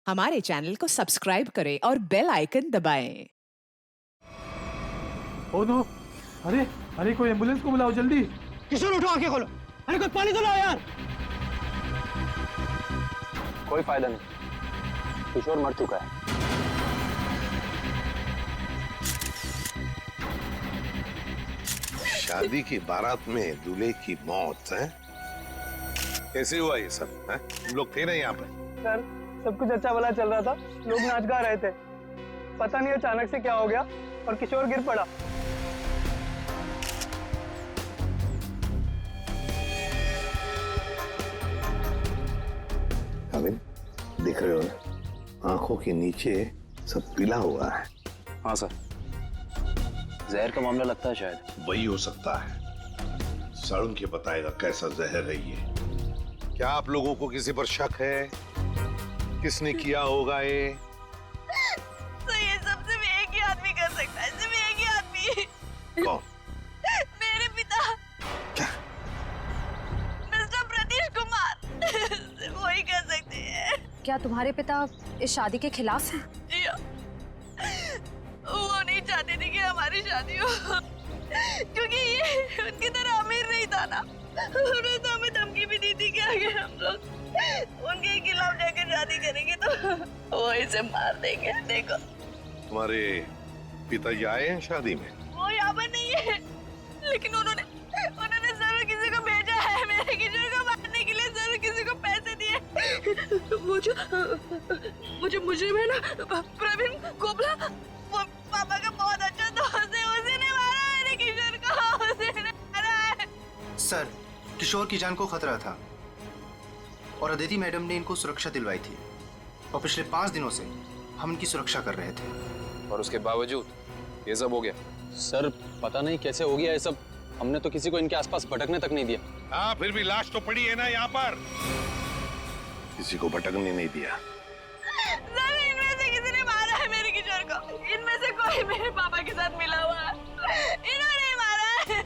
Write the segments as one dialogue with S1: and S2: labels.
S1: हमारे चैनल को सब्सक्राइब करें और बेल आइकन दबाएं।
S2: ओ नो, अरे अरे कोई एम्बुलेंस को बुलाओ जल्दी।
S3: किशोर उठो, आंखें खोलो। अरे कोई पानी तो लाओ यार।
S4: कोई फायदा नहीं, किशोर मर चुका है।
S5: शादी की बारात में दूल्हे की मौत है? कैसे हुआ ये सब है? तुम लोग थे ना यहाँ पे?
S3: सर, सब कुछ अच्छा भला चल रहा था, लोग नाच गा रहे थे। पता नहीं अचानक से क्या हो गया और किशोर गिर पड़ा।
S5: अमिन, दिख रहे हो ना, आंखों के नीचे सब पीला हुआ है।
S4: हाँ सर, जहर का मामला लगता है शायद।
S5: वही हो सकता है। सारुण के बताएगा कैसा जहर है ये। क्या आप लोगों को किसी पर शक है? किसने किया होगा ये?
S6: तो ये सब सिर्फ एक ही आदमी कर सकता है, सिर्फ एक ही आदमी।
S5: कौन?
S6: मेरे पिता।
S5: क्या?
S6: मिस्टर प्रतीश कुमार। सिर्फ वही कर सकते हैं।
S7: क्या तुम्हारे पिता इस शादी के खिलाफ हैं?
S6: जी हाँ। वो नहीं चाहते थे कि हमारी शादी हो, क्योंकि ये उनकी तरह अमीर नहीं था ना। उन्होंने तो हमें धमकी भी दी थी कि अगर हम लोग उनके खिलाफ जाकर शादी करेंगे तो वो इसे मार देंगे। देखो,
S5: तुम्हारे पिताजी आए हैं शादी में?
S6: वो यहाँ पर नहीं है, लेकिन उन्होंने जरूर किसी को भेजा है मेरे किशोर को मारने के लिए। जरूर किसी को पैसे दिए। वो जो मुजरिम है ना, प्रवीण कोबला, वो पापा का बहुत अच्छा दोस्त है। उसी ने मारा मेरे किशोर को, उसी ने मारा है।
S8: सर, किशोर की जान को खतरा था और अदिति मैडम ने इनको सुरक्षा दिलवाई थी और पिछले 5 दिनों से हम इनकी सुरक्षा कर रहे थे।
S4: और उसके बावजूद ये सब हो गया। सर, पता नहीं कैसे हो गया ये सब। हमने तो किसी को इनके आसपास भटकने तक नहीं दिया।
S5: हाँ, फिर भी लाश तो पड़ी है ना यहाँ पर। किसी को भटकने नहीं दिया।
S6: इनमें से किसी ने मारा है मेरे किशोर को। इनमें से कोई मेरे पापा के साथ मिला हुआ है। इन्होंने मारा है।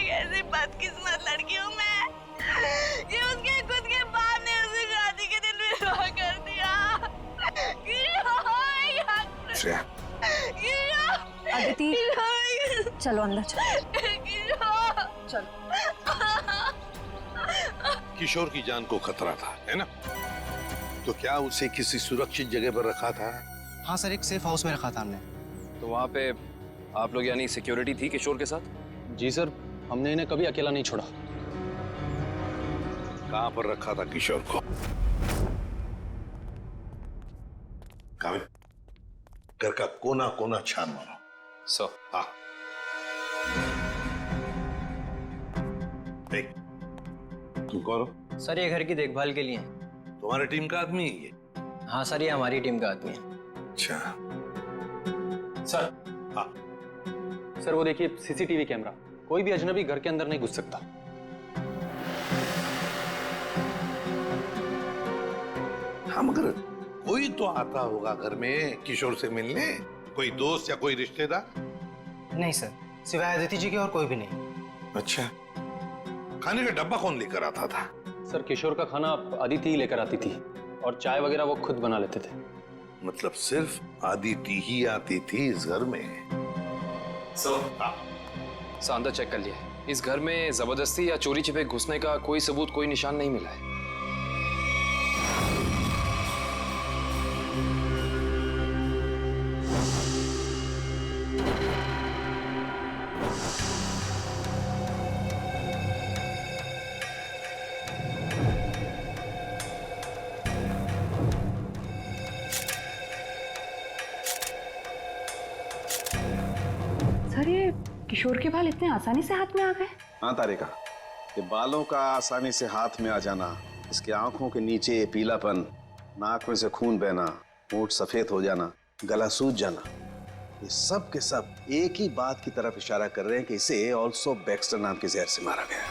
S6: कैसी बदकिस्मत लड़की हूँ मैं। ये उसके खुद के बाप ने उसे शादी के दिन विधवा कर दिया।
S5: श्रेया,
S7: अदिति, चलो अंदर चलो।
S5: किशोर की जान को खतरा था, है ना? तो क्या उसे किसी सुरक्षित जगह पर रखा था?
S8: हाँ सर, एक सेफ हाउस में रखा था हमने।
S4: तो वहाँ पे आप लोग यानी सिक्योरिटी थी किशोर के साथ? जी सर, हमने इन्हें कभी अकेला नहीं छोड़ा।
S5: कहाँ पर रखा था किशोर को? कामिल, घर का कोना कोना छान मारो।
S4: सर।
S5: हाँ। देख, तुम कौन हो?
S3: सर, ये घर की देखभाल के लिए।
S5: तुम्हारी टीम का आदमी है ये?
S3: हाँ सर, ये हमारी टीम का आदमी है।
S5: अच्छा।
S4: सर।
S5: हाँ।
S4: सर, वो देखिए सीसीटीवी कैमरा। कोई भी अजनबी घर के अंदर नहीं घुस सकता।
S5: हाँ, मगर कोई तो आता होगा घर में किशोर से मिलने। कोई दोस्त या कोई रिश्तेदार?
S8: नहीं सर, सिवाय अदिति जी के और कोई भी नहीं।
S5: अच्छा, खाने का डब्बा कौन लेकर आता था?
S4: सर, किशोर का खाना अदिति ही लेकर आती थी और चाय वगैरह वो खुद बना लेते थे।
S5: मतलब सिर्फ अदिति ही आती थी इस घर में?
S4: सर, अंदर चेक कर लिया। इस घर में जबरदस्ती या चोरी छिपे घुसने का कोई सबूत, कोई निशान नहीं मिला है।
S7: सर, ये किशोर के बाल इतने आसानी से हाथ में आ गए?
S9: हाँ तारिका, ये बालों का आसानी से हाथ में आ जाना, इसके आंखों के नीचे पीलापन, नाक में से खून बहना, होंठ सफेद हो जाना, गला सूज जाना, ये सब के सब एक ही बात की तरफ इशारा कर रहे हैं कि इसे ऑल्सो बैक्स्टर नाम के जहर से मारा गया है।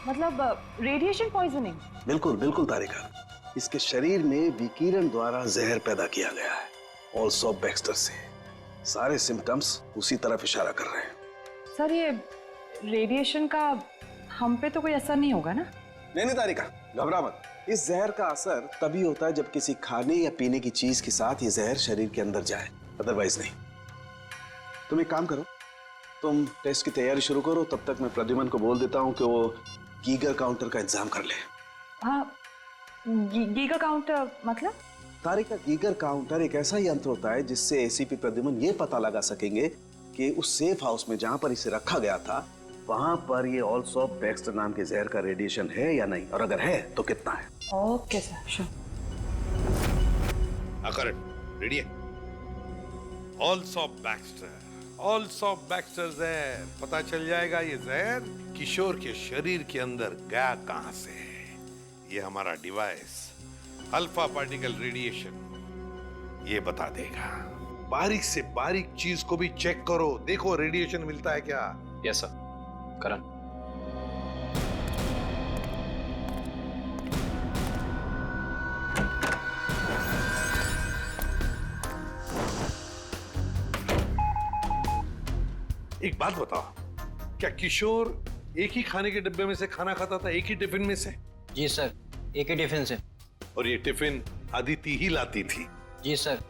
S7: मतलब रेडिएशन पॉइजनिंग?
S9: बिल्कुल बिल्कुल तारिका, इसके शरीर में विकिरण द्वारा जहर पैदा किया गया है, ऑल्सो बैक्स्टर से। सारे सिम्टम्स उसी तरफ इशारा कर रहे हैं।
S7: सर, ये रेडिएशन का हम पे तो कोई असर नहीं होगा ना?
S9: नहीं तारिका, घबरा मत। इस जहर का असर तभी होता है जब किसी खाने या पीने की चीज के साथ ये जहर शरीर के अंदर जाए, अदरवाइज नहीं। तुम एक काम करो, तुम टेस्ट की तैयारी शुरू करो, तब तक मैं प्रद्युमन को बोल देता हूँ कि वो गीगर काउंटर का इंतजाम कर ले।
S7: हाँ, गीगर काउंटर मतलब?
S9: तारिका, गीगर काउंटर एक ऐसा यंत्र होता है जिससे एसीपी प्रद्युमन ये पता लगा सकेंगे कि उस सेफ हाउस में जहां पर इसे रखा गया था वहां पर ये ऑल्सो बैक्स्टर नाम के जहर का रेडिएशन है या नहीं, और अगर है तो कितना है।
S7: Okay sir, sure.
S5: Correct, ready है। ऑल्सो बैक्स्टर जहर, पता चल जाएगा ये जहर किशोर के शरीर के अंदर गया कहां से है। ये हमारा डिवाइस अल्फा पार्टिकल रेडिएशन ये बता देगा। बारीक से बारीक चीज को भी चेक करो, देखो रेडिएशन मिलता है क्या।
S4: Yes sir. करण,
S5: एक बात बताओ, क्या किशोर एक ही खाने के डिब्बे में से खाना खाता था, एक ही टिफिन में से?
S10: जी सर, एक ही टिफिन से।
S5: और ये टिफिन अदिति ही लाती थी?
S10: जी सर।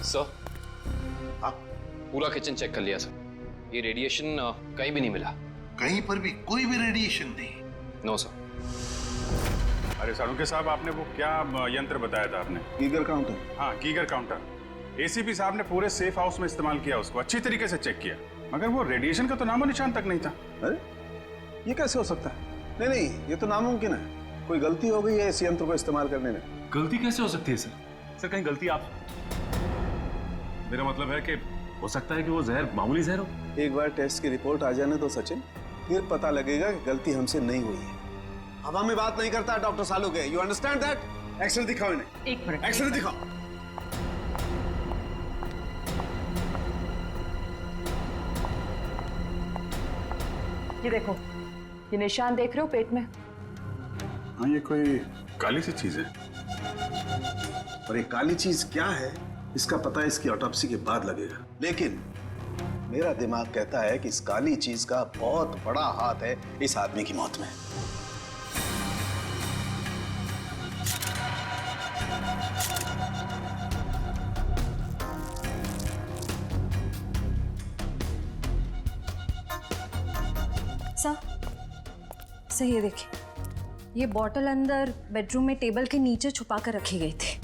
S4: सर,
S5: हाँ?
S4: पूरा किचन चेक कर लिया सर, ये रेडिएशन कहीं भी नहीं मिला।
S5: कहीं पर भी कोई भी रेडिएशन नहीं?
S4: No sir.
S11: अरे साळुंखे साहब, आपने वो क्या यंत्र बताया था आपने?
S9: Geiger counter.
S11: हाँ, गीगर काउंटर। एसीपी साहब ने पूरे सेफ हाउस में इस्तेमाल किया, उसको अच्छी तरीके से चेक किया, मगर वो रेडिएशन का तो नामो निशान तक नहीं था।
S9: अरे ये कैसे हो सकता है? नहीं, ये तो नामुमकिन है। कोई गलती हो गई है इस यंत्र को इस्तेमाल करने में।
S11: गलती कैसे हो सकती है सर? सर, कहीं गलती आप, मेरा मतलब है कि हो सकता है कि वो जहर मामूली जहर हो।
S9: एक बार टेस्ट की रिपोर्ट आ जाने दो सचिन, फिर पता लगेगा कि गलती हमसे नहीं हुई है। हवा में बात नहीं करता doctor Salunkhe, you understand that? X ray दिखाओ इन्हें।
S7: एक मिनट,
S9: एक्सरे दिखाओ।
S7: ये देखो, ये निशान देख रहे हो पेट में?
S11: हाँ, ये कोई काली सी चीज है।
S9: और ये काली चीज क्या है इसका पता इसकी ऑटोप्सी के बाद लगेगा, लेकिन मेरा दिमाग कहता है कि इस काली चीज का बहुत बड़ा हाथ है इस आदमी की मौत में।
S6: सर ये देखिए, ये बॉटल अंदर बेडरूम में टेबल के नीचे छुपा कर रखी गई थी।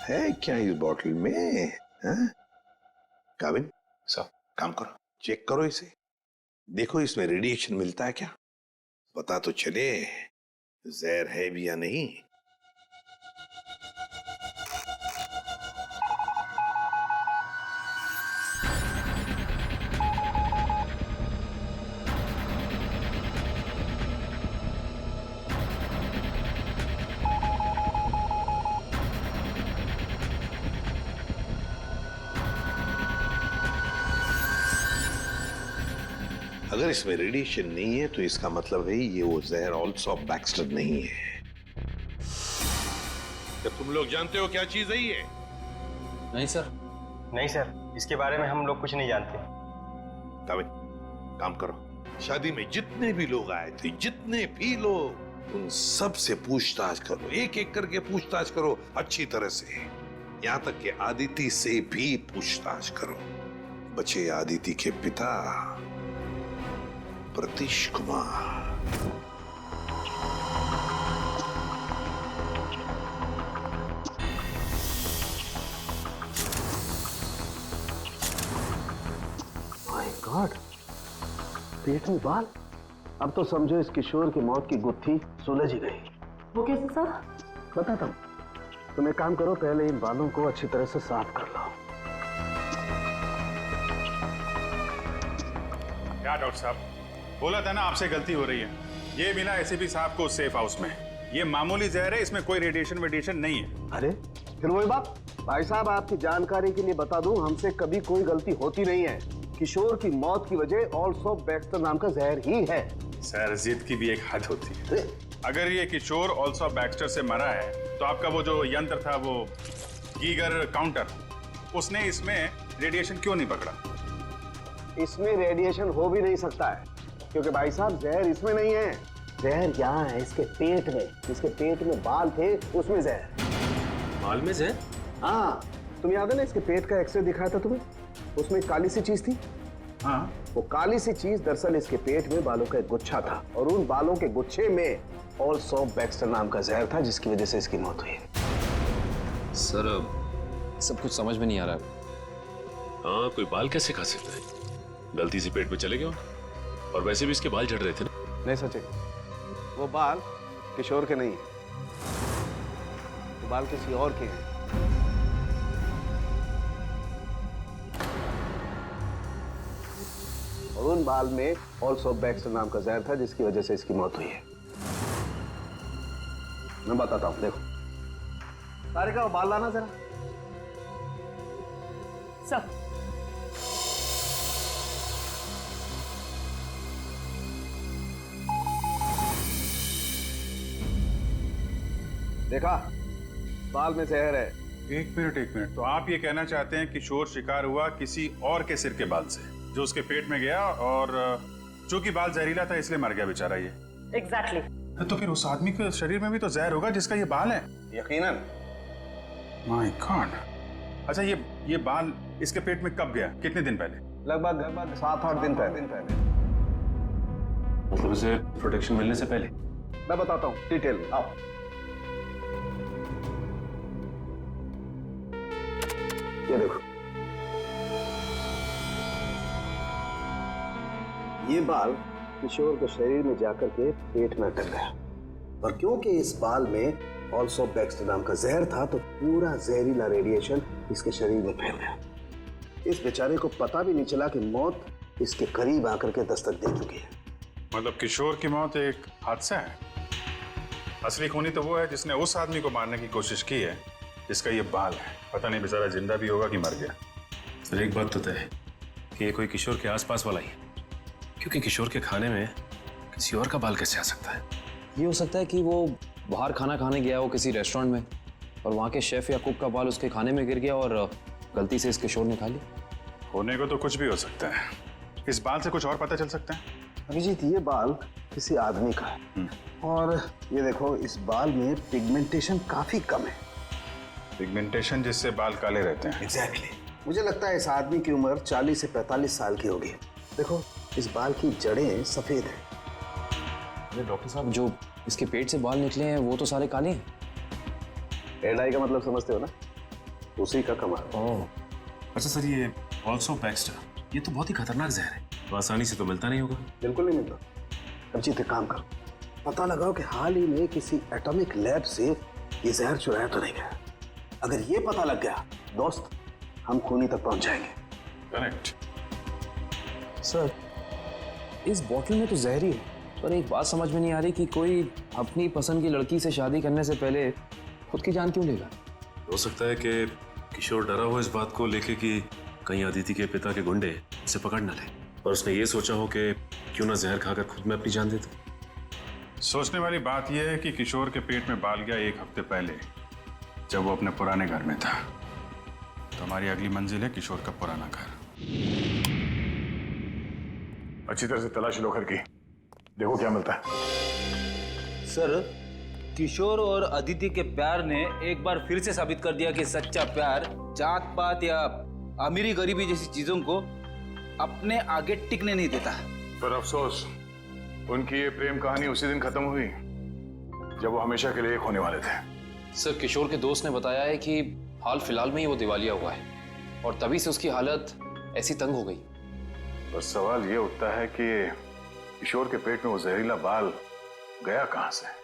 S5: है क्या इस बॉटल में? काविन,
S4: सर,
S5: काम करो, चेक करो इसे, देखो इसमें रेडिएशन मिलता है क्या, पता तो चले जहर है भी या नहीं। अगर इसमें रेडिएशन नहीं है तो इसका मतलब है ये वो जहर ऑल्सो बैक्स्टर नहीं है। जब तुम लोग जानते हो क्या चीज है ये?
S4: नहीं सर।
S3: नहीं सर, इसके बारे में हम लोग कुछ नहीं जानते।
S5: काविन, काम करो, शादी में जितने भी लोग आए थे, जितने भी लोग, उन सब से पूछताछ करो, एक एक करके पूछताछ करो अच्छी तरह से, यहां तक कि आदिति से भी पूछताछ करो। बचे आदिति के पिता प्रतीश कुमार।
S9: माय गॉड, पेट में बाल। अब तो समझो इस किशोर की मौत की गुत्थी सुलझ ही गई।
S7: वो कैसे सर?
S9: बताता हूं, तुम एक काम करो, पहले इन बालों को अच्छी तरह से साफ कर लो।
S11: क्या डॉक्टर साहब, बोला था ना आपसे गलती हो रही है। ये मिला एसीपी साहब को सेफ हाउस में, ये मामूली जहर है, इसमें कोई रेडिएशन नहीं है।
S9: अरे फिर वही बात। भाई साहब, आपकी जानकारी के लिए बता दूं, हमसे कभी कोई गलती होती नहीं है। किशोर की मौत की वजह ऑल्सो बैक्स्टर नाम का जहर ही है।
S11: सर, जिद की भी एक हद होती है। अगर ये किशोर ऑल्सो बैक्स्टर से मरा है तो आपका वो जो यंत्र था, वो गीगर काउंटर, उसने इसमें रेडिएशन क्यों नहीं पकड़ा?
S9: इसमें रेडिएशन हो भी नहीं सकता है, क्योंकि भाई साहब जहर इसमें नहीं है। जहर यहाँ है इसके पेट में। इसके पेट में बाल थे, उसमें जहर।
S4: बाल में जहर?
S9: हाँ, तुम याद है ना इसके पेट का एक्सरे दिखाया था तुम्हें? उसमें एक काली सी चीज थी।
S11: हाँ,
S9: वो काली सी चीज दरअसल इसके पेट में बालों का एक गुच्छा था, और उन बालों के गुच्छे में ऑल्सो बैक्स्टर नाम का जहर था, जिसकी वजह से इसकी मौत हुई।
S4: सर सब कुछ समझ में नहीं आ रहा है।
S12: हाँ, कोई बाल कैसे खा सकता है? गलती से पेट में चले गए, और वैसे भी इसके बाल झड़ रहे थे ना।
S9: नहीं सचिन, वो बाल किशोर के नहीं है, वो बाल किसी और के हैं। और उन बाल में ऑल्सो बैक्स्टर नाम का जहर था, जिसकी वजह से इसकी मौत हुई है। मैं बताता हूं, देखो। सारिका, वो बाल लाना जरा।
S6: सर,
S9: देखा, बाल में जहर है।
S11: एक मिनट। तो आप ये कहना चाहते हैं किशोर शिकार हुआ किसी और के सिर के बाल से, जो उसके पेट में गया, और चूंकि बाल जहरीला था इसलिए मर गया बेचारा ये।
S6: एग्जैक्टली।
S11: तो फिर उस आदमी के शरीर में भी तो जहर होगा जिसका ये बाल है।
S9: यकीनन।
S11: My God. अच्छा, ये बाल इसके पेट में कब गया? कितने दिन पहले?
S9: लगभग 7-8 दिन पहले।
S12: मतलब इसे प्रोटेक्शन मिलने से पहले?
S9: मैं बताता हूँ डिटेल में, आओ। ये देखो, ये बाल किशोर के शरीर में जाकर के पेट में अटक गया, और क्योंकि इस बाल में ऑल्सो बैक्स्टर नाम का जहर था, तो पूरा जहरीला रेडिएशन इसके शरीर में फैल गया। इस बेचारे को पता भी नहीं चला कि मौत इसके करीब आकर के दस्तक दे चुकी है।
S11: मतलब किशोर की मौत एक हादसा है? असली खूनी तो वो है जिसने उस आदमी को मारने की कोशिश की है जिसका ये बाल है। पता नहीं बेचारा जिंदा भी होगा कि मर गया।
S12: सर, एक बात तो तय है कि ये कोई किशोर के आसपास वाला ही है, क्योंकि किशोर के खाने में किसी और का बाल कैसे आ सकता है?
S4: ये हो सकता है कि वो बाहर खाना खाने गया हो किसी रेस्टोरेंट में, और वहाँ के शेफ या कुक का बाल उसके खाने में गिर गया और गलती से इस किशोर ने खा लिया।
S11: होने को तो कुछ भी हो सकता है। इस बाल से कुछ और पता चल सकता है?
S9: अभिजीत, ये बाल किसी आदमी का है, और ये देखो, इस बाल में पिगमेंटेशन काफी कम है।
S11: पिगमेंटेशन जिससे बाल काले रहते हैं।
S9: एग्जैक्टली। मुझे लगता है इस आदमी की उम्र 40 से 45 साल की होगी। देखो, इस बाल की जड़ें सफेद हैं।
S4: अरे डॉक्टर साहब, जो इसके पेट से बाल निकले हैं वो तो सारे काले हैं।
S9: रेड आई का मतलब समझते हो ना? उसी का कमाल।
S4: ओह,
S12: अच्छा सर, ये ऑल्सो बैक्स्टर, ये तो बहुत ही खतरनाक जहर है, तो आसानी से तो मिलता नहीं होगा।
S9: बिल्कुल नहीं मिलता। अभिजीत, एक काम करो, पता लगाओ कि हाल ही में किसी एटॉमिक लैब से ये जहर चुराया तो नहीं गया। अगर ये पता लग गया दोस्त, हम खूनी तक पहुंच जाएंगे।
S11: करेक्ट।
S4: सर, इस बोतल में तो जहर ही है, पर एक बात समझ में नहीं आ रही कि कोई अपनी पसंद की लड़की से शादी करने से पहले खुद की जान क्यों लेगा?
S12: हो सकता है कि किशोर डरा हो इस बात को लेके कि कहीं अदिति के पिता के गुंडे उसे पकड़ न ले, और उसने ये सोचा हो कि क्यों ना जहर खाकर खुद में अपनी जान दे दे।
S11: सोचने वाली बात यह है कि किशोर के पेट में बाल गया 1 हफ्ते पहले, जब वो अपने पुराने घर में था। तो हमारी अगली मंजिल है किशोर का पुराना घर।
S13: अच्छी तरह से तलाशी लो घर की, देखो क्या मिलता है।
S10: सर, किशोर और अदिति के प्यार ने एक बार फिर से साबित कर दिया कि सच्चा प्यार जात पात या अमीरी गरीबी जैसी चीजों को अपने आगे टिकने नहीं देता।
S13: पर अफसोस, उनकी ये प्रेम कहानी उसी दिन खत्म हुई जब वो हमेशा के लिए एक होने वाले थे।
S4: सर, किशोर के दोस्त ने बताया है कि हाल फिलहाल में ही वो दिवालिया हुआ है, और तभी से उसकी हालत ऐसी तंग हो गई।
S13: बस सवाल ये उठता है कि किशोर के पेट में वो जहरीला बाल गया कहां से?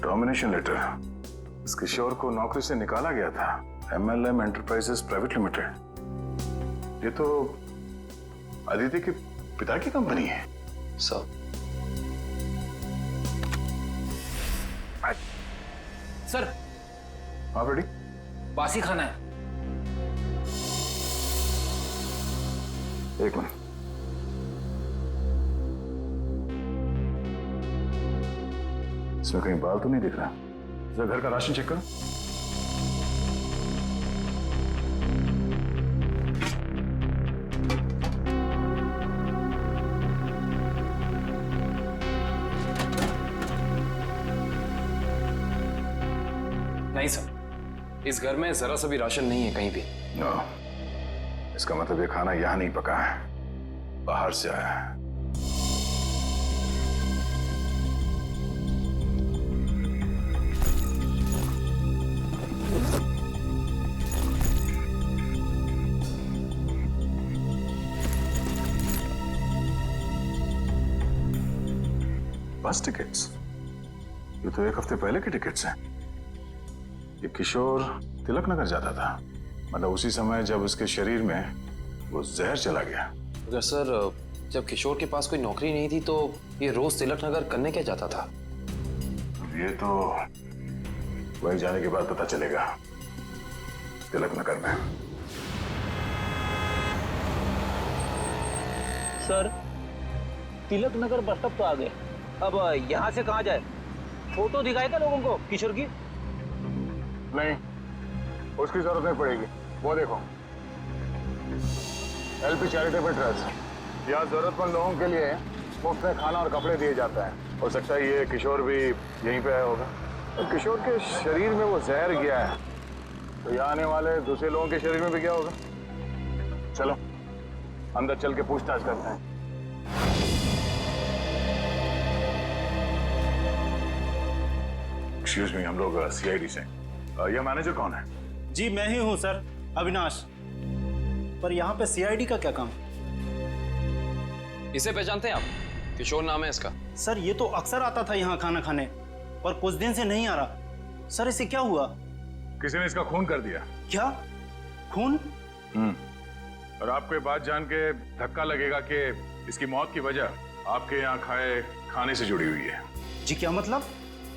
S13: Termination letter. इस किशोर को नौकरी से निकाला गया था MLM एंटरप्राइजेस प्राइवेट लिमिटेड। ये तो अदिति के पिता की कंपनी है।
S4: सर।
S13: हाँ बेटी,
S10: बासी खाना है।
S13: एक मिनट। इसमें कहीं बाल तो नहीं दिख रहा। जरा घर का राशन चेक करो।
S4: नहीं सर, इस घर में जरा सा भी राशन नहीं है कहीं भी।
S13: नो, इसका मतलब ये खाना यहां नहीं पका है, बाहर से आया है। बस टिकट्स? ये तो एक हफ्ते पहले के टिकट्स हैं। ये किशोर तिलक नगर जाता था, मतलब उसी समय जब उसके शरीर में वो जहर चला गया।
S4: अगर सर जब किशोर के पास कोई नौकरी नहीं थी तो ये रोज तिलक नगर करने क्या जाता था?
S13: ये तो वहीं जाने के बाद पता चलेगा। तिलक नगर में।
S10: Sir, Tilak Nagar bus stop तो आ गए, अब यहाँ से कहाँ जाए? फोटो दिखाएगा लोगों को किशोर की?
S13: नहीं, उसकी जरूरत नहीं पड़ेगी। वो देखो, एलपी चैरिटेबल ट्रस्ट, यहाँ जरूरतमंद लोगों के लिए मुफ्त में खाना और कपड़े दिए जाता है। हो सकता है ये किशोर भी यहीं पे आया होगा। तो किशोर के शरीर में वो जहर गया है, तो यहाँ आने वाले दूसरे लोगों के शरीर में भी गया होगा। चलो अंदर चल के पूछताछ करते हैं। एक्सक्यूज मी, हम लोग सीआईडी से। यह मैनेजर कौन है?
S14: जी मैं ही हूँ सर, अविनाश। पर यहाँ पे सीआईडी का क्या काम?
S4: इसे पहचानते हैं आप? किशोर नाम है इसका।
S14: सर ये तो अक्सर आता था यहाँ खाना खाने, पर कुछ दिन से नहीं आ रहा। सर इसे क्या हुआ?
S13: किसी ने इसका खून कर दिया।
S14: क्या? खून?
S13: और आपको ये बात जान के धक्का लगेगा कि इसकी मौत की वजह आपके यहाँ खाए खाने से जुड़ी हुई है।
S14: जी क्या मतलब?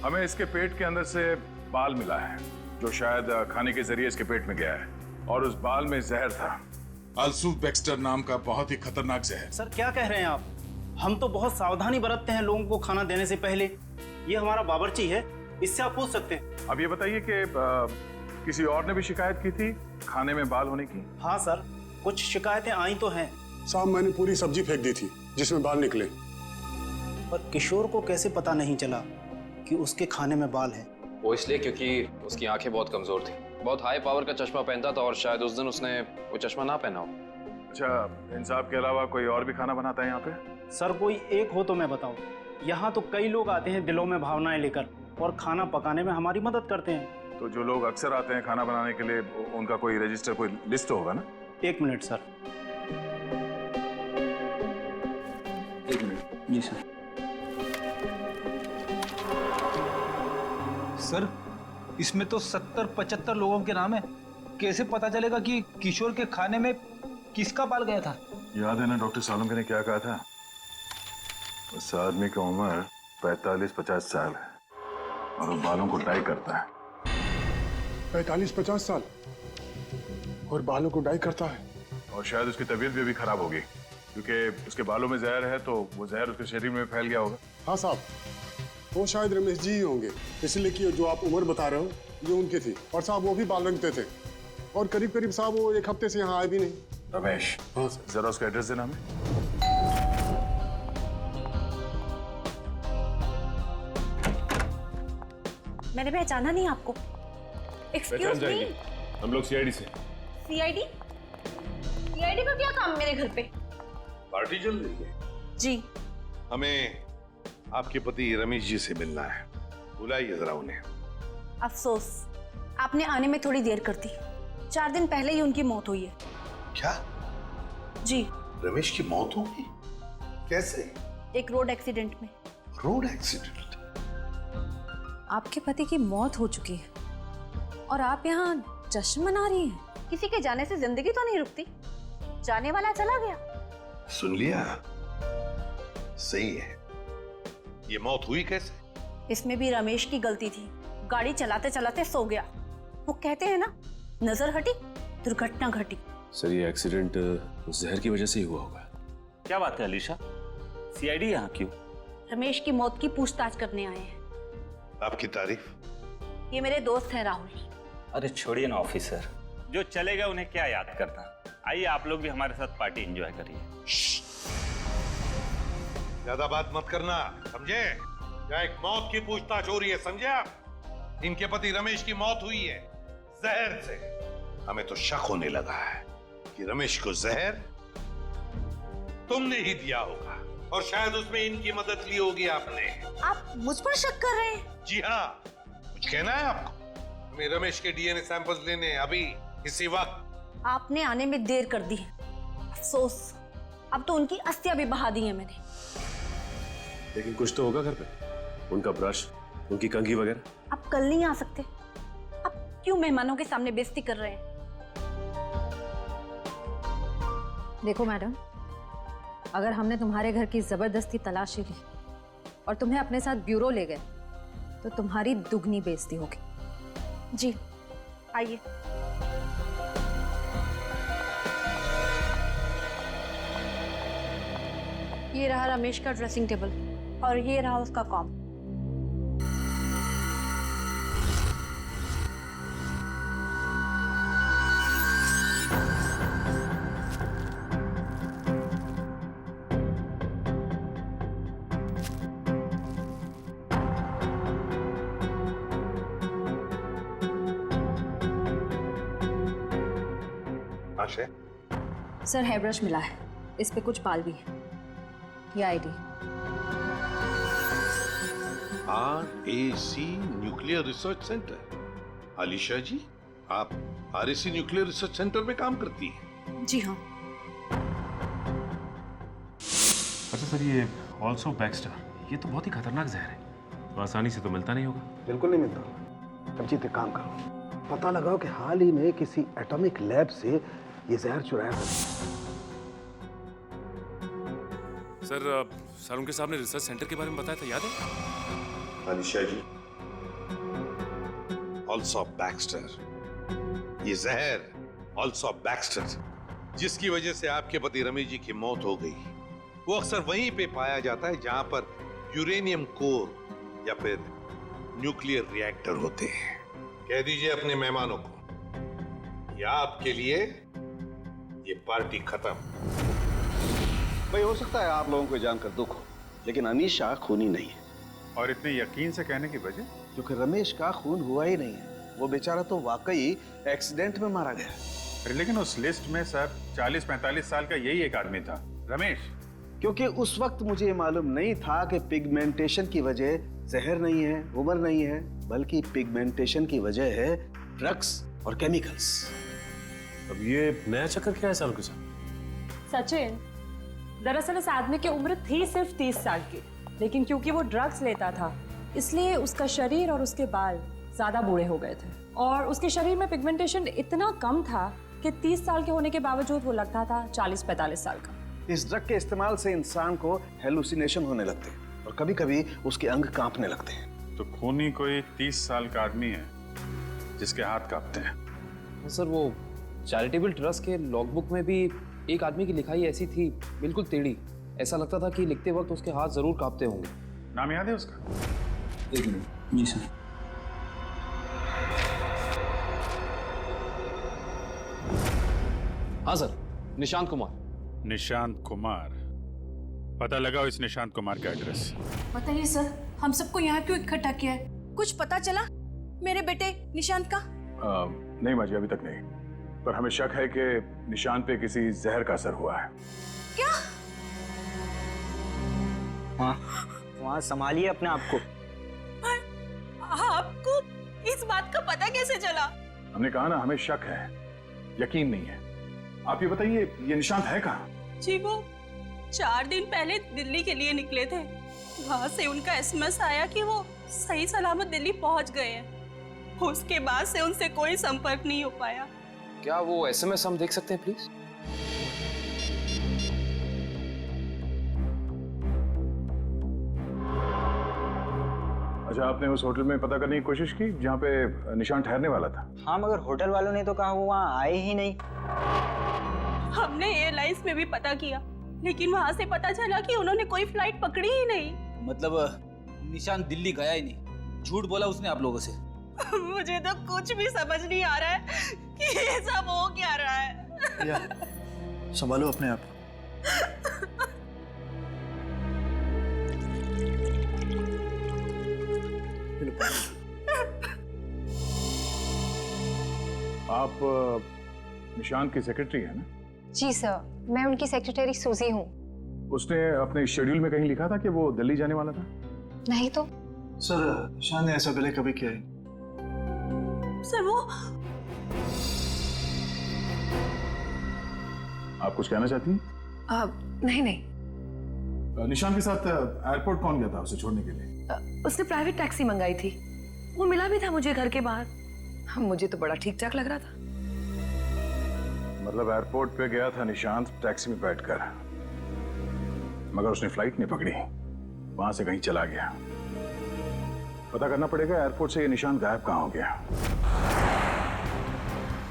S13: हमें इसके पेट के अंदर से बाल मिला है, जो शायद खाने के जरिए इसके पेट में गया है, और उस बाल में जहर था।
S11: अल्सूफ बैक्स्टर नाम का बहुत ही खतरनाक जहर।
S14: सर क्या कह रहे हैं आप? हम तो बहुत सावधानी बरतते हैं लोगों को खाना देने से पहले। ये हमारा बावर्ची है, इससे आप पूछ सकते हैं।
S13: अब ये बताइए कि किसी और ने भी शिकायत की थी खाने में बाल होने की?
S14: हाँ सर, कुछ शिकायतें आई तो हैं।
S11: साहब मैंने पूरी सब्जी फेंक दी थी जिसमें बाल निकले।
S14: पर किशोर को कैसे पता नहीं चला कि उसके खाने में बाल है?
S4: वो इसलिए क्योंकि उसकी आंखें बहुत कमजोर थी, बहुत हाई पावर का चश्मा पहनता था, और शायद उस दिन उसने वो चश्मा ना पहना हो।
S13: अच्छा, इंसाफ के अलावा कोई और भी खाना बनाता है यहाँ पे?
S14: सर कोई एक हो तो मैं बताऊं। यहाँ तो कई लोग आते हैं दिलों में भावनाएं लेकर, और खाना पकाने में हमारी मदद करते हैं।
S13: तो जो लोग अक्सर आते हैं खाना बनाने के लिए, उनका कोई रजिस्टर, कोई लिस्ट होगा ना?
S14: एक मिनट सर।
S10: एक मिनट।
S14: जी सर।
S10: सर इसमें तो 70-75 लोगों के नाम है, कैसे पता चलेगा कि किशोर के खाने में किसका बाल गया था?
S13: याद है ना डॉक्टर सालुंके ने क्या कहा था? उस आदमी की उम्र 45-50 साल है और वो बालों को डाई करता है।
S11: 45-50 साल और बालों को डाई करता है?
S13: और शायद उसकी तबीयत भी अभी खराब होगी, क्योंकि उसके बालों में जहर है, तो वो जहर उसके शरीर में फैल गया होगा।
S11: हाँ साहब, वो शायद रमेश जी ही होंगे, इसलिए कि जो आप उम्र बता रहे हो ये उनकी थी। और साहब वो भी बाल रंगते थे, और करीब करीब साहब वो एक हफ्ते से यहाँ आए भी नहीं।
S13: रमेश,
S11: हाँ
S13: जरा उसका एड्रेस देना हमें।
S6: मैंने पहचाना नहीं आपको। एक्सक्यूज मी,
S13: हम लोग सीआईडी से।
S6: सीआईडी? सीआईडी का क्या काम मेरे घर पे?
S5: पार्टी चल रही है
S6: जी।
S5: हमें आपके पति रमेश जी से मिलना है, बुलाइए जरा उन्हें।
S6: अफसोस, आपने आने में थोड़ी देर कर दी। 4 दिन पहले ही उनकी मौत हुई है।
S5: क्या?
S6: जी।
S5: रमेश की मौत हो गई? कैसे?
S6: एक रोड एक्सीडेंट में।
S5: Road accident?
S7: आपके पति की मौत हो चुकी है और आप यहाँ जश्न मना रही हैं।
S6: किसी के जाने से जिंदगी तो नहीं रुकती, जाने वाला चला गया।
S5: सुन लिया? सही है। ये मौत हुई कैसे?
S6: इसमें भी रमेश की गलती थी।
S7: गाड़ी चलाते चलाते सो गया। वो कहते हैं ना, नजर हटी दुर्घटना घटी।
S12: सर ये एक्सीडेंट जहर की वजह से ही हुआ होगा।
S10: क्या बात है अलीशा, सीआईडी यहाँ क्यों?
S7: रमेश की मौत की पूछताछ करने आए हैं।
S5: आपकी तारीफ।
S7: ये मेरे दोस्त हैं राहुल।
S10: अरे छोड़िए ना ऑफिसर, जो चले गए उन्हें क्या याद करना। आइए आप लोग भी हमारे साथ पार्टी एंजॉय करिए।
S5: ज्यादा बात मत करना, समझे? क्या एक मौत की पूछताछ हो रही है, समझे आप? इनके पति रमेश की मौत हुई है जहर से। हमें तो शक होने लगा है कि रमेश को जहर तुमने ही दिया होगा और शायद उसमें इनकी मदद ली होगी आपने।
S7: आप मुझ पर शक कर रहे हैं?
S5: जी हाँ, कुछ कहना है आपको? हमें रमेश के डीएनए सैंपल्स लेने हैं अभी, इसी वक्त।
S7: आपने आने में देर कर दी। अफसोस, अब तो उनकी अस्थियां भी बहा दी हैं मैंने।
S12: लेकिन कुछ तो होगा घर पे, उनका ब्रश, उनकी कंघी वगैरह।
S7: आप कल नहीं आ सकते? आप क्यों मेहमानों के सामने बेइज्जती कर रहे हैं? देखो मैडम, अगर हमने तुम्हारे घर की जबरदस्ती तलाशी ली और तुम्हें अपने साथ ब्यूरो ले गए तो तुम्हारी दुगनी बेइज्जती होगी। जी आइए। ये रहा रमेश का ड्रेसिंग टेबल और ये रहा उसका कॉम।
S5: आशय,
S7: सर हेयर ब्रश मिला है, इस पे कुछ बाल भी है। ये ID.
S5: RAC nuclear research centre. Alisha ji, आप RAC न्यूक्लियर रिसर्च सेंटर में काम करती हैं?
S7: जी हाँ।
S11: अच्छा सर, ये ऑल्सो बैक्स्टर, ये तो बहुत ही खतरनाक जहर है, तो आसानी से तो मिलता नहीं होगा।
S9: बिल्कुल नहीं मिलता। अभिजीत, एक काम करो, पता लगाओ कि हाल ही में किसी एटॉमिक लैब से ये जहर चुराया था।
S12: सर उनके सामने रिसर्च सेंटर के बारे में बताया था, याद है?
S5: अलीशा जी, ऑल्सो बैक्स्टर, ये जहर ऑल्सो बैक्स्टर जिसकी वजह से आपके पति रमेश जी की मौत हो गई, वो अक्सर वहीं पे पाया जाता है जहां पर यूरेनियम कोर या फिर न्यूक्लियर रिएक्टर होते हैं। कह दीजिए अपने मेहमानों को, या आपके लिए ये पार्टी खत्म।
S9: भाई, हो सकता है आप लोगों को जानकर दुख हो, लेकिन अनीशा खूनी नहीं है।
S11: और इतने यकीन से कहने की वजह?
S9: क्योंकि रमेश का खून हुआ ही नहीं है। वो बेचारा तो वाकई एक्सीडेंट में मारा गया।
S11: अरे लेकिन उस लिस्ट में सर 40-45 साल का यही एक आदमी था, रमेश।
S9: क्योंकि उस वक्त मुझे मालूम नहीं था कि पिगमेंटेशन की वजह जहर नहीं है, उम्र नहीं है, बल्कि पिगमेंटेशन की वजह है ड्रग्स और केमिकल्स।
S12: अब ये नया चक्कर क्या है साल के साथ?
S15: सचिन, दरअसल उस आदमी की उम्र थी सिर्फ 30 साल की, लेकिन क्योंकि वो ड्रग्स लेता था इसलिए उसका शरीर और उसके बाल ज्यादा बूढ़े हो गए थे और उसके शरीर में पिगमेंटेशन इतना कम था कि 30 साल के होने के बावजूद वो लगता था 40-45 साल का।
S9: इस ड्रग के इस्तेमाल से इंसान को हेलुसिनेशन होने लगते हैं और कभी-कभी उसके अंग कांपने लगते हैं।
S11: तो खूनी कोई 30 साल का आदमी है जिसके हाथ कांपते हैं।
S4: सर वो चैरिटेबल ट्रस्ट के लॉगबुक में भी एक आदमी की लिखाई ऐसी थी, बिल्कुल टेढ़ी। ऐसा लगता था कि लिखते वक्त उसके हाथ जरूर कांपते होंगे।
S11: नाम याद है उसका?
S10: एक मिनट। जी सर।
S4: हाँ सर, निशांत कुमार।
S11: निशांत कुमार, पता लगाओ इस निशांत कुमार का एड्रेस।
S6: बताइए सर, हम सबको यहाँ क्यों इकट्ठा किया है? कुछ पता चला मेरे बेटे निशांत का?
S11: नहीं माजी, अभी तक नहीं, पर हमें शक है कि निशांत पे किसी जहर का असर हुआ है।
S6: क्या?
S14: वहाँ संभालिए अपने आप को।
S6: आपको इस बात का पता कैसे चला?
S11: हमने कहा ना, हमें शक है, यकीन नहीं है। आप ये बताइए, ये निशांत है कहाँ?
S6: जी वो 4 दिन पहले दिल्ली के लिए निकले थे। वहाँ से उनका एसएमएस आया कि वो सही सलामत दिल्ली पहुँच गए हैं। उसके बाद से उनसे कोई संपर्क नहीं हो पाया।
S4: क्या वो एसएमएस हम देख सकते हैं प्लीज?
S13: अच्छा, आपने उस होटल में पता करने की कोशिश की जहाँ पे निशान ठहरने वाला था?
S14: हाँ, मगर होटल वालों ने तो कहा वो वहाँ आए ही नहीं।
S6: हमने एयरलाइंस में भी पता किया, लेकिन वहाँ से पता चला कि उन्होंने कोई फ्लाइट पकड़ी ही नहीं।
S10: मतलब निशान दिल्ली गया ही नहीं, झूठ बोला उसने आप लोगों से।
S6: मुझे तो कुछ भी समझ नहीं आ रहा है कि ये सब हो क्या रहा है।
S8: या, संभालो अपने आप।
S13: आप निशान की सेक्रेटरी है ना?
S7: जी सर, मैं उनकी सेक्रेटरी सूजी हूँ।
S13: उसने अपने शेड्यूल में कहीं लिखा था कि वो दिल्ली जाने वाला था?
S7: नहीं तो।
S8: सर, निशान ने ऐसा पहले कभी किया है?
S6: सर वो
S13: आप कुछ कहना चाहती हैं?
S1: नहीं नहीं,
S13: निशान के साथ एयरपोर्ट कौन गया था उसे छोड़ने के लिए?
S1: उसने प्राइवेट टैक्सी मंगाई थी, वो मिला भी था मुझे घर के बाहर। मुझे तो बड़ा ठीक ठाक लग रहा था।
S13: मतलब एयरपोर्ट पे गया था निशांत टैक्सी में बैठकर, मगर उसने फ्लाइट नहीं पकड़ी, वहां से कहीं चला गया। पता करना पड़ेगा एयरपोर्ट से ये निशांत गायब कहाँ हो गया।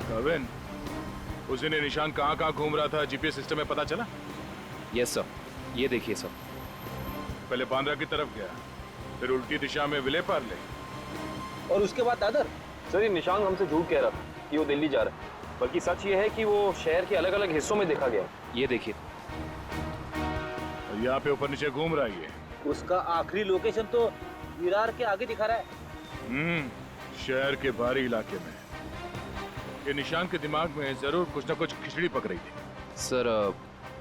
S11: कविन, उस दिन निशान कहाँ घूम रहा था जीपीएस सिस्टम में पता चला?
S4: यस सर, ये देखिए सर।
S11: पहले बांद्रा की तरफ गया, फिर उल्टी दिशा में विले पार्ले,
S10: और उसके बाद दादर।
S4: सर ये निशान हमसे झूठ कह रहा था कि वो दिल्ली जा रहा है, बल्कि सच ये है कि वो शहर के अलग अलग हिस्सों में देखा गया। ये देखिए,
S11: यहाँ पे ऊपर नीचे घूम रहा है ये।
S10: उसका आखिरी लोकेशन तो विरार के आगे दिखा रहा है।
S11: शहर के बाहरी इलाके में। ये निशान के दिमाग में जरूर कुछ ना कुछ खिचड़ी पक रही थी।
S4: सर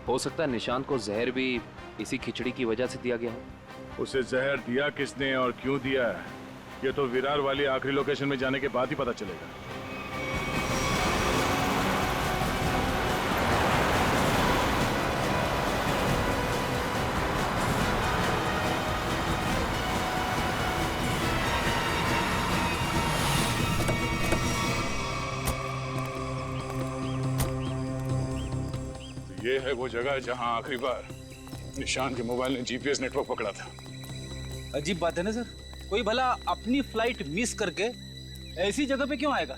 S4: हो सकता है निशान को जहर भी इसी खिचड़ी की वजह से दिया गया हो।
S11: उसे जहर दिया किसने और क्यों दिया है, ये तो विरार वाली आखिरी लोकेशन में जाने के बाद ही पता चलेगा। ये है वो जगह जहां आखिरी बार निशान के मोबाइल ने जीपीएस नेटवर्क पकड़ा था।
S10: अजीब बात है ना सर, कोई भला अपनी फ्लाइट मिस करके ऐसी जगह पे क्यों आएगा?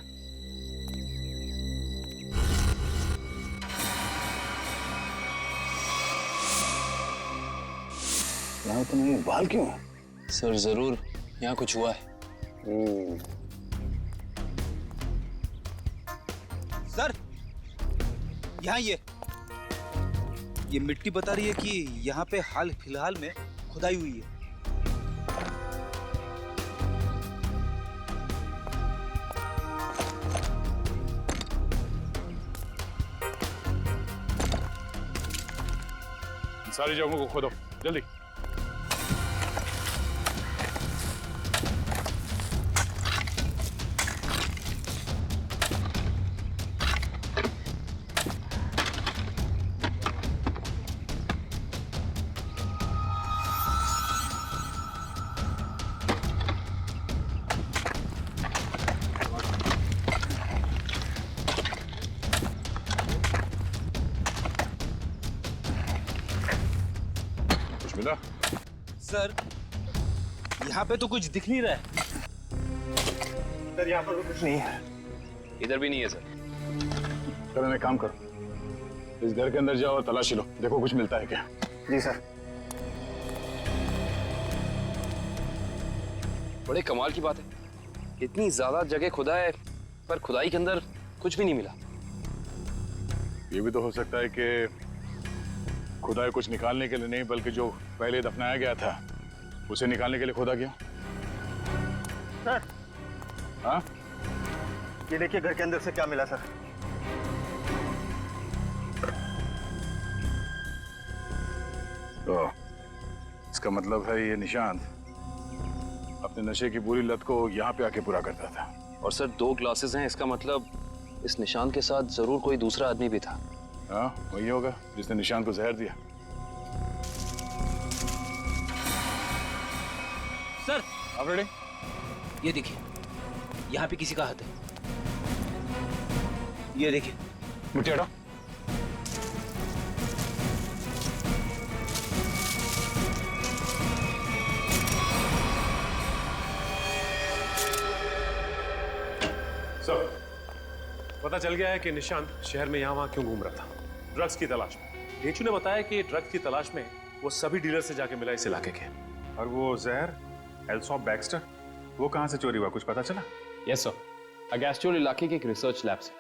S9: यहाँ तो नहीं, बाल क्यों?
S4: सर जरूर यहाँ कुछ हुआ है।
S10: सर यहाँ ये मिट्टी बता रही है कि यहाँ पे हाल फिलहाल में खुदाई हुई है।
S11: सारी जगहों को खोदो जल्दी। मिला?
S10: सर यहाँ पे तो कुछ दिख नहीं रहा है।
S8: सर यहाँ पर कुछ नहीं है।
S4: इधर भी नहीं है सर।
S13: चलो एक काम करो, इस घर के अंदर जाओ और तलाशी लो, देखो कुछ मिलता है क्या।
S8: जी सर।
S4: बड़े कमाल की बात है, इतनी ज्यादा जगह खुदा है पर खुदाई के अंदर कुछ भी नहीं मिला।
S13: ये भी तो हो सकता है कि खुदाई कुछ निकालने के लिए नहीं, बल्कि जो पहले दफनाया गया था उसे निकालने के लिए खोदा गया।
S8: सर,
S13: हाँ
S8: ये देखिए घर के अंदर से क्या मिला सर।
S13: तो इसका मतलब है ये निशांत अपने नशे की बुरी लत को यहाँ पे आके पूरा करता था।
S4: और सर 2 ग्लासेस हैं, इसका मतलब इस निशान के साथ जरूर कोई दूसरा आदमी भी था।
S13: हाँ वही होगा जिसने निशांत को जहर दिया।
S10: सर
S13: आप रेडी?
S10: ये देखिए, यहाँ पे किसी का हाथ है। ये देखिए।
S13: मुझे हटाओ।
S12: पता चल गया है कि निशांत शहर में यहाँ वहाँ क्यों घूम रहा था, ड्रग्स की तलाश में। डेचू ने बताया कि ड्रग्स की तलाश में वो सभी डीलर से जाके मिला इस इलाके के।
S11: और वो जहर एल्सॉप बैक्स्टर, वो कहाँ से चोरी हुआ, कुछ पता चला?
S4: यस सर, अगेस्ट्योर इलाके के एक रिसर्च लैब से।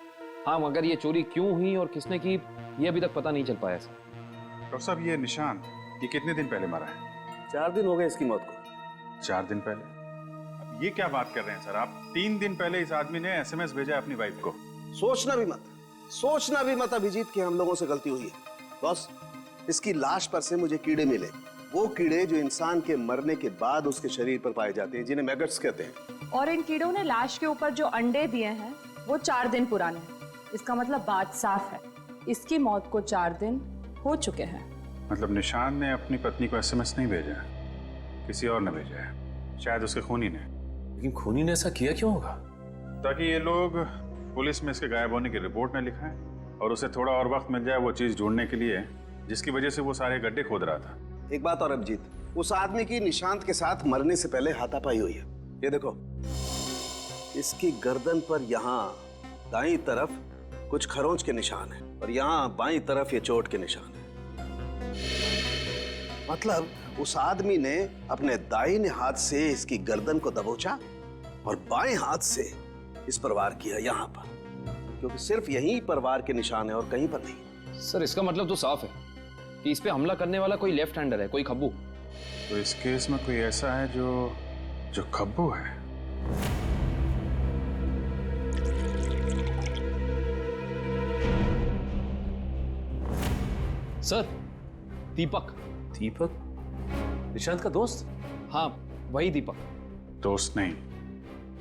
S4: हाँ, मगर ये चोरी क्यों हुई और किसने की ये अभी तक पता नहीं चल पाया सर।
S11: डॉक्टर साहब, ये निशांत ये कितने दिन पहले मरा है?
S9: 4 दिन हो गए इसकी मौत को।
S11: 4 दिन पहले? अब ये क्या बात कर रहे हैं सर आप? 3 दिन पहले इस आदमी ने एसएमएस भेजा है अपनी वाइफ को।
S9: सोचना भी मत अभिजीत कि हम लोगों से गलती हुई है। बॉस, इसकी लाश पर से मुझे कीड़े मिले, वो कीड़े जो इंसान के मरने के बाद उसके शरीर पर पाए जाते हैं, जिन्हें मैगट्स कहते हैं।
S15: और इन कीड़ों ने लाश के ऊपर जो अंडे दिए हैं वो 4 दिन पुराने हैं। इसका मतलब बात साफ है, इसकी मौत को 4 दिन हो चुके हैं।
S11: मतलब निशान ने अपनी पत्नी को एसएमएस नहीं भेजा है, किसी और ने भेजा है, शायद उसके खूनी ने।
S12: लेकिन खूनी ने ऐसा किया क्यों होगा?
S11: ताकि ये लोग पुलिस में इसके गायब होने की रिपोर्ट न लिखाएं और उसे थोड़ा और वक्त मिल जाए वो चीज ढूंढने के लिए जिसकी वजह से वो सारे गड्ढे खोद रहा था।
S9: एक बात और अभिजीत, उस आदमी की निशांत के साथ मरने से पहले हाथापाई हुई है। ये देखो, इसकी गर्दन पर यहाँ दाईं तरफ कुछ खरोंच के निशान है और यहाँ बाईं तरफ ये चोट के निशान है। मतलब उस आदमी ने अपने दाहिने हाथ से इसकी गर्दन को दबोचा और बाएं हाथ से इस पर वार किया यहाँ पर, क्योंकि सिर्फ यहीं पर वार के निशान है और कहीं पर नहीं।
S4: सर, इसका मतलब तो साफ है कि इस पे हमला करने वाला कोई लेफ्ट हैंडर है, कोई खब्बू।
S11: तो इस केस में कोई ऐसा है जो खब्बू है।
S4: सर, दीपक।
S12: दीपक? निशांत का दोस्त?
S4: हाँ, वही दीपक।
S11: दोस्त नहीं,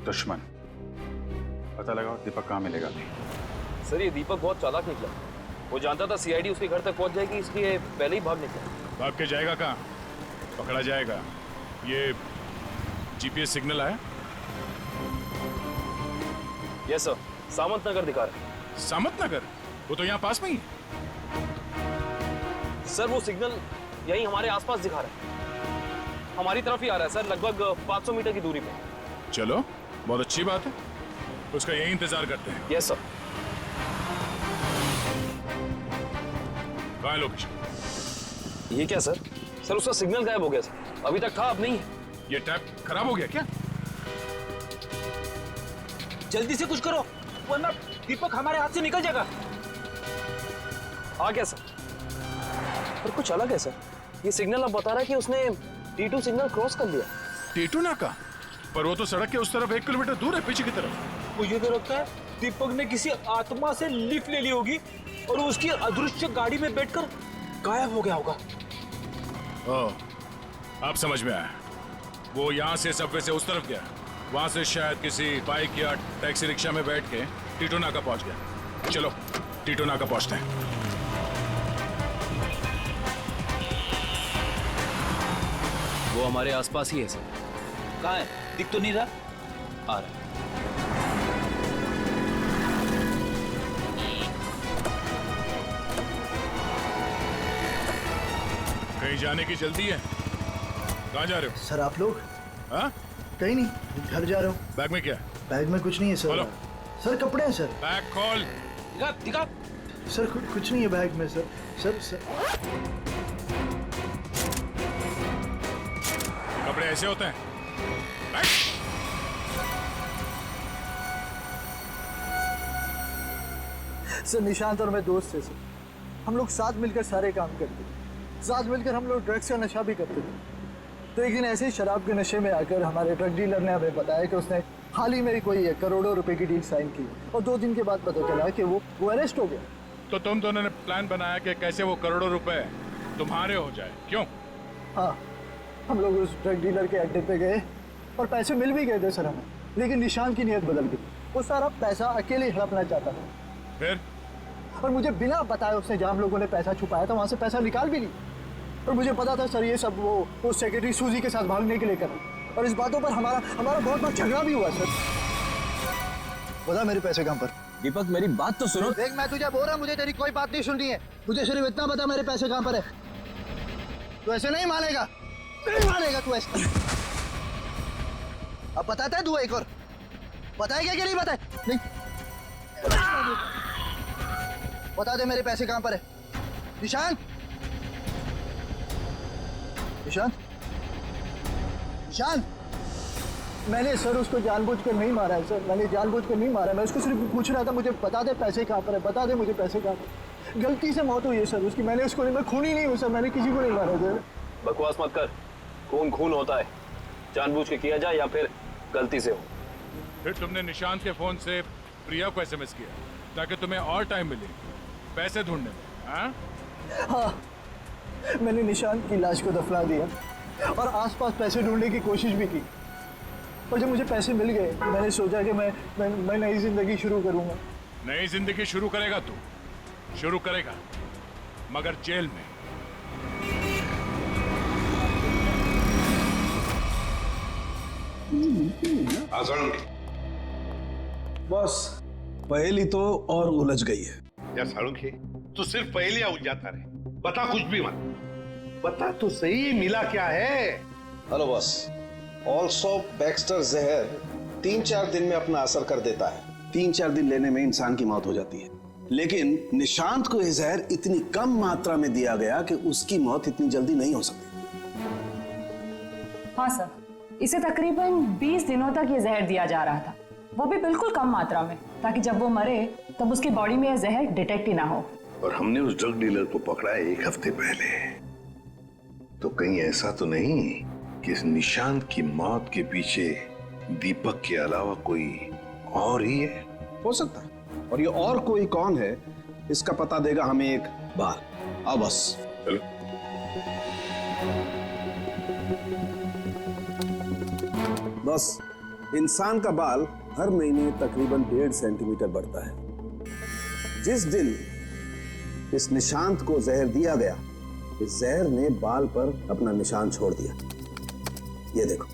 S11: दुश्मन। पता लगाओ दीपक कहाँ मिलेगा।
S4: सर, ये दीपक बहुत चालाक निकला। वो जानता था सीआईडी उसके घर तक पहुंच जाएगी, इसलिए पहले ही भाग निकला।
S11: भाग के जाएगा कहाँ? पकड़ा जाएगा। ये जीपीएस सिग्नल आया?
S4: यस सर, सामंत नगर दिखा रहा है।
S11: सामंत नगर? वो तो यहाँ पास में ही।
S4: सर, वो सिग्नल यही हमारे आसपास दिखा रहा है, हमारी तरफ ही आ रहा है सर, लगभग 500 मीटर की दूरी पे।
S11: चलो, बहुत अच्छी बात है, उसका यही इंतजार करते हैं।
S4: Yes sir.
S11: कहाँ है लोकेशन?
S4: ये क्या सर? सर, उसका सिग्नल गायब हो गया सर, अभी तक था, अब नहीं है।
S11: ये टैप खराब हो गया क्या?
S14: जल्दी से कुछ करो वरना दीपक हमारे हाथ से निकल जाएगा।
S4: आ गया सर, पर कुछ अलग है सर। ये सिग्नल अब बता रहा है कि उसने T2 सिग्नल क्रॉस कर लिया।
S11: T2 नाका? पर वो तो सड़क के उस तरफ 1 किलोमीटर दूर है, पीछे की तरफ।
S14: मुझे तो लगता है दीपक ने किसी आत्मा से लिफ्ट ले ली होगी और उसकी अदृश्य गाड़ी में बैठकर गायब हो गया होगा।
S11: ओह, अब समझ में आया। वो यहाँ से सबवे से उस तरफ गया, वहां से शायद किसी बाइक या टैक्सी रिक्शा में बैठ के T2 नाका पहुंच गया। चलो T2 नाका पहुंचते हैं।
S4: वो हमारे आसपास ही है सर।
S14: कहाँ है? दिख तो नहीं रहा।
S4: आ रहा है।
S11: कहीं जाने की जल्दी है? कहाँ जा रहे हो?
S3: सर आप लोग?
S11: हाँ?
S3: कहीं नहीं, घर जा रहा हूँ।
S11: बैग में क्या?
S3: बैग में कुछ नहीं है सर।
S11: खोलो।
S3: सर कपड़े हैं सर।
S11: बैग खोल।
S14: दिखा दिखा।
S3: सर कुछ नहीं है बैग में सर। सर
S11: कपड़े ऐसे होते हैं?
S3: सर निशांत और मैं दोस्त थे सर, हम लोग साथ मिलकर सारे काम करते थे, साथ मिलकर हम लोग ड्रग्स का नशा भी करते थे। तो एक दिन ऐसे ही शराब के नशे में आकर हमारे ड्रग डीलर ने हमें बताया कि उसने हाल ही में कोई करोड़ों रुपए की डील साइन की और 2 दिन के बाद पता चला कि वो अरेस्ट हो गया।
S11: तो तुम दोनों ने प्लान बनाया कि कैसे वो करोड़ों रुपए तुम्हारे हो जाए, क्यों?
S3: हाँ, हम लोग उस ड्रग डीलर के अड्डे पे गए और पैसे मिल भी गए थे सर हमें, लेकिन निशान की नीयत बदल गई। वो सारा पैसा अकेले हड़पना चाहता था।
S11: फिर?
S3: और मुझे बिना बताए उसने जहाँ हम लोगों ने पैसा छुपाया था वहाँ से पैसा निकाल भी लिया। और मुझे पता था सर ये सब वो सेक्रेटरी सूजी के साथ भागने के लिए कर, और इस बातों पर हमारा बहुत बार झगड़ा भी हुआ सर। बता मेरे पैसे कहाँ पर?
S14: दीपक मेरी बात तो सुनो।
S3: देख मैं तुझे बोल रहा हूँ, मुझे तेरी कोई बात नहीं सुननी है, मुझे सिर्फ इतना बता मेरे पैसे कहाँ पर है। तू ऐसे नहीं मानेगा, नहीं मानेगा तू ऐसे। अब बताता है तू एक और, बताएगा कि नहीं बताए? नहीं बता दे मेरे पैसे कहाँ पर है। निशांत, निशांत, निशांत। मैंने सर उसको जानबूझकर नहीं मारा है सर, मैंने जानबूझकर नहीं मारा है। मैं उसको सिर्फ पूछ रहा था मुझे बता दे पैसे कहाँ पर है, बता दे मुझे पैसे कहाँ पर। गलती से मौत हुई है सर उसकी, मैंने उसको नहीं, मैं खूनी नहीं हूँ सर, मैंने किसी को नहीं मारा सर।
S4: बकवास मत कर, खून खून होता है, जानबूझ के किया जाए या फिर गलती से हो।
S11: फिर तुमने निशांत के फोन से प्रिया को एसएमएस किया ताकि तुम्हें और टाइम मिले पैसे ढूंढने में, हाँ?
S3: हाँ, मैंने निशांत की लाश को दफना दिया और आसपास पैसे ढूंढने की कोशिश भी की, और जब मुझे पैसे मिल गए मैंने सोचा कि मैं नई जिंदगी शुरू करूंगा।
S11: नई जिंदगी शुरू करेगा तू, शुरू करेगा, मगर जेल में।
S9: बस पहेली तो और उलझ गई है।
S5: या साळुंखे, तू सिर्फ पहेलियां उलझाता रहे, बता कुछ भी मत, बता तो सही मिला क्या है।
S9: हेलो बॉस, ऑल्सो बैक्स्टर जहर 3-4 दिन में अपना असर कर देता है। 3-4 दिन लेने में इंसान की मौत हो जाती है, लेकिन निशांत को यह जहर इतनी कम मात्रा में दिया गया कि उसकी मौत इतनी जल्दी नहीं हो सकती।
S15: हाँ सर, इसे तकरीबन 20 दिनों तक ये जहर दिया जा रहा था, वो भी बिल्कुल कम मात्रा में, ताकि जब वो मरे तब उसकी बॉडी में यह जहर डिटेक्ट ही ना हो।
S13: और हमने उस ड्रग डीलर को पकड़ा है 1 हफ्ते पहले, तो कहीं ऐसा तो नहीं कि इस निशांत की मौत के पीछे दीपक के अलावा कोई और ही है?
S9: हो सकता है, और ये और कोई कौन है इसका पता देगा हमें एक बार। आओ बस
S13: चलो।
S9: बस इंसान का बाल हर महीने तकरीबन 1.5 सेंटीमीटर बढ़ता है। जिस दिन इस निशांत को जहर दिया गया, इस जहर ने बाल पर अपना निशान छोड़ दिया। ये देखो,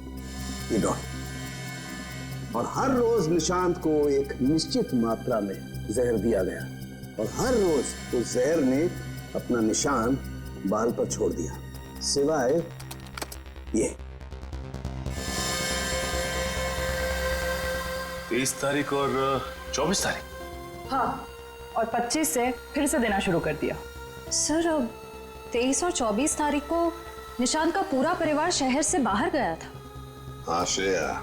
S9: ये डॉट। और हर रोज निशांत को एक निश्चित मात्रा में जहर दिया गया, और हर रोज उस जहर ने अपना निशान बाल पर छोड़ दिया, सिवाय ये।
S12: 23 तारीख और 24 तारीख।
S15: हाँ, और 25 से फिर से देना शुरू कर दिया।
S7: सर, अब 23 और 24 तारीख को निशांत का पूरा परिवार शहर से बाहर गया था।
S5: हाँ श्रेया,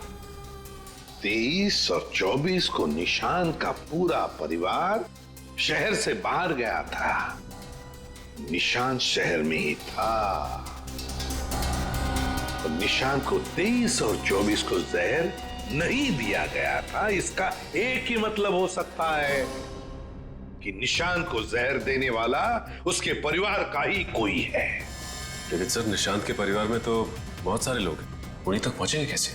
S5: 23 और 24 को निशांत का पूरा परिवार शहर से बाहर गया था। निशांत शहर में ही था, और निशांत को 23 और 24 को जहर नहीं दिया गया था। इसका एक ही मतलब हो सकता है कि निशांत को जहर देने वाला उसके परिवार का ही कोई है।
S12: लेकिन सर, निशांत के परिवार में तो बहुत सारे लोग हैं, उन्हीं तक पहुंचेंगे कैसे?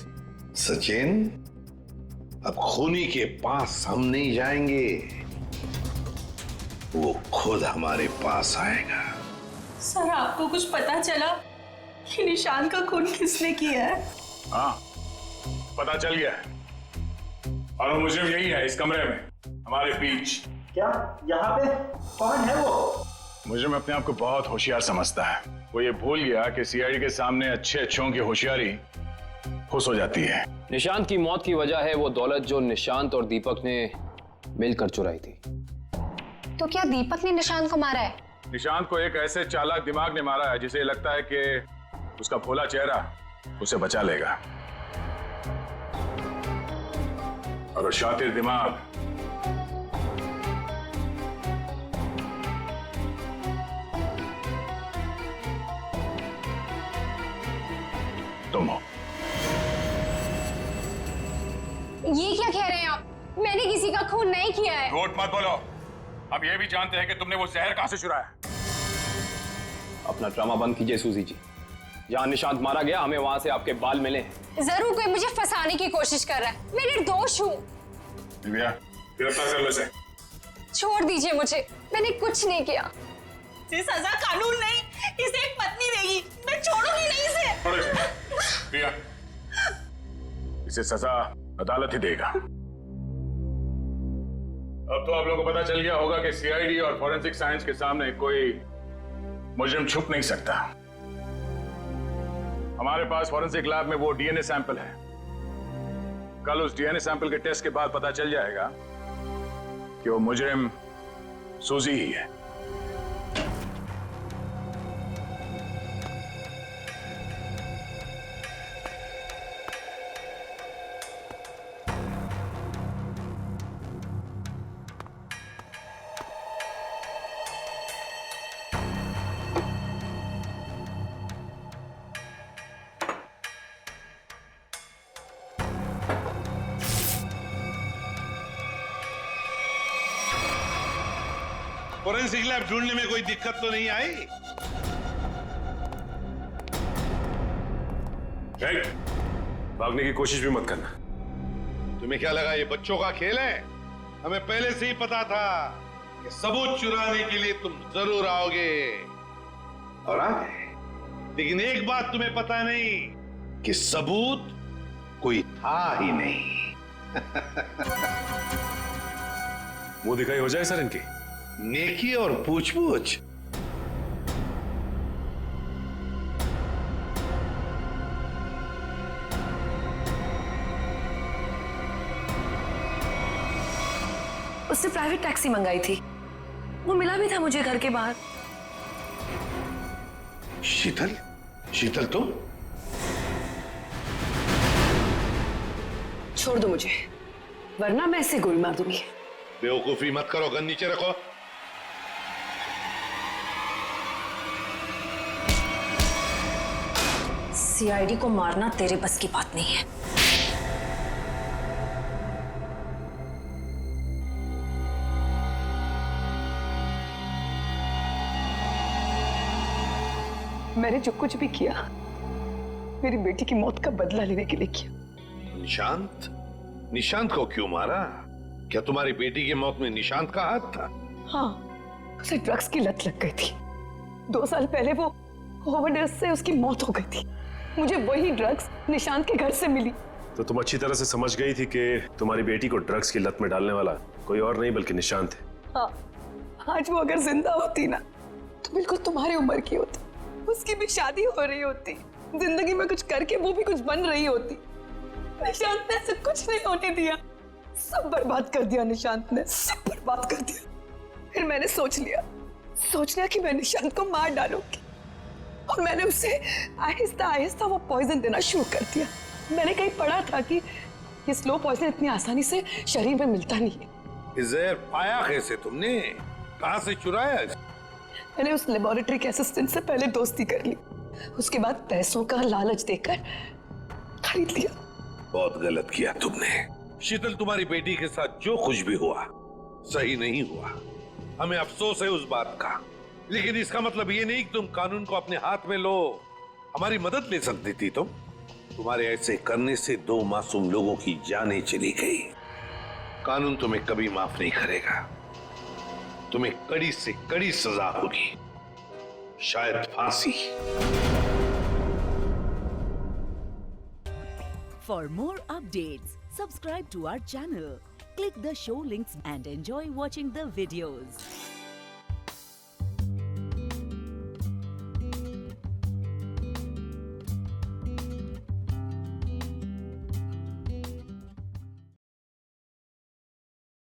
S5: सचिन, अब खूनी के पास हम नहीं जाएंगे, वो खुद हमारे पास आएगा।
S6: सर, आपको कुछ पता चला कि निशांत का खून किसने किया है?
S11: हाँ, पता चल गया है, और मुझे यही है इस कमरे में हमारे बीच।
S14: क्या यहाँ पे कौन है वो?
S11: मुझे में अपने आप को बहुत होशियार समझता है। वो ये भूल गया कि सीआईडी के सामने अच्छे अच्छों की होशियारी खुश हो जाती है।
S4: निशांत की मौत की वजह है वो दौलत जो निशांत और दीपक ने मिलकर चुराई थी।
S7: तो क्या दीपक ने निशांत को मारा है?
S11: निशांत को एक ऐसे चालाक दिमाग ने मारा है जिसे लगता है कि उसका भोला चेहरा उसे बचा लेगा, और वो शातिर दिमाग तुम हो।
S6: ये क्या कह रहे हैं आप? मैंने किसी का खून नहीं किया है।
S11: झूठ मत बोलो, हम ये भी जानते हैं कि तुमने वो जहर कहां से चुराया।
S4: अपना ड्रामा बंद कीजिए सूजी जी। जहां निशांत मारा गया, हमें वहां से आपके बाल मिले।
S6: जरूर कोई मुझे फंसाने की कोशिश कर रहा है। मैं निर्दोष हूँ।
S11: दिव्या, गिरफ्तार कर लो इसे।
S6: छोड़ दीजिए मुझे, मैंने कुछ नहीं किया। इसे सजा कानून नहीं, इसे एक पत्नी देगी। मैं छोड़ूंगी नहीं इसे।
S11: प्रिया, इसे सजा अदालत ही देगा। अब तो आप लोगों को पता चल गया होगा कि सीआईडी और फॉरेंसिक साइंस के सामने कोई मुजरिम छुप नहीं सकता। हमारे पास फॉरेंसिक लैब में वो डीएनए सैंपल है। कल उस डीएनए सैंपल के टेस्ट के बाद पता चल जाएगा कि वो मुजरिम सूजी ही है।
S5: फोरेंसिक लैब ढूंढने में कोई दिक्कत तो नहीं आई?
S12: भागने की कोशिश भी मत करना।
S5: तुम्हें क्या लगा ये बच्चों का खेल है? हमें पहले से ही पता था कि सबूत चुराने के लिए तुम जरूर आओगे, और आ गए। लेकिन एक बात तुम्हें पता नहीं कि सबूत कोई था ही नहीं।
S12: मुंह दिखाई हो जाए सर इनकी।
S5: नेकी और पूछ-पूछ।
S1: उससे प्राइवेट टैक्सी मंगाई थी, वो मिला भी था मुझे घर के बाहर।
S5: शीतल? शीतल तुम?
S1: छोड़ दो मुझे, वरना मैं इसे गोली मार दूंगी।
S5: बेवकूफी मत करो, गन नीचे रखो।
S7: सीआईडी को मारना तेरे बस की बात नहीं है।
S1: मैंने जो कुछ भी किया मेरी बेटी की मौत का बदला लेने के लिए किया।
S5: निशांत? निशांत को क्यों मारा? क्या तुम्हारी बेटी की मौत में निशांत का हाथ था?
S1: हाँ, उसे ड्रग्स की लत लग गई थी। 2 साल पहले वो ओवरडोज से उसकी मौत हो गई थी। मुझे वही ड्रग्स निशांत के घर से मिली।
S12: तो तुम अच्छी तरह से समझ गई थी कि तुम्हारी बेटी को ड्रग्स की लत में डालने वाला कोई और नहीं बल्कि निशांत है।
S1: हाँ, आज वो अगर जिंदा होती ना तो बिल्कुल तुम्हारी उम्र की होती, उसकी भी शादी हो रही होती, जिंदगी में कुछ करके वो भी कुछ बन रही होती। निशांत ने ऐसा कुछ नहीं होने दिया, सब बर्बाद कर दिया निशांत ने, सब बर्बाद कर दिया। फिर मैंने सोच लिया कि मैं निशांत को मार डालूंगी, और मैंने उसे आहिस्ता आहिस्ता वो पॉइजन देना शुरू कर दिया। मैंने कहीं पढ़ा था कि ये स्लो पॉइजन इतनी आसानी से शरीर में मिलता नहीं है।
S5: जहर पाया कैसे तुमने? कहां से चुराया?
S1: मैंने उस लेबोरेटरी के असिस्टेंट से पहले दोस्ती कर ली, उसके बाद पैसों का लालच देकर खरीद लिया।
S5: बहुत गलत किया तुमने। शीतल, तुम्हारी बेटी के साथ जो कुछ भी हुआ सही नहीं हुआ। हमें अफसोस है उस बात का, लेकिन इसका मतलब ये नहीं कि तुम कानून को अपने हाथ में लो। हमारी मदद ले सकती थी तुम। तुम्हारे ऐसे करने से 2 मासूम लोगों की जानें चली गई। कानून तुम्हें कभी माफ नहीं करेगा। तुम्हें कड़ी से कड़ी सजा होगी, शायद फांसी।
S16: For more updates, subscribe to our channel, click the show links and enjoy watching the videos.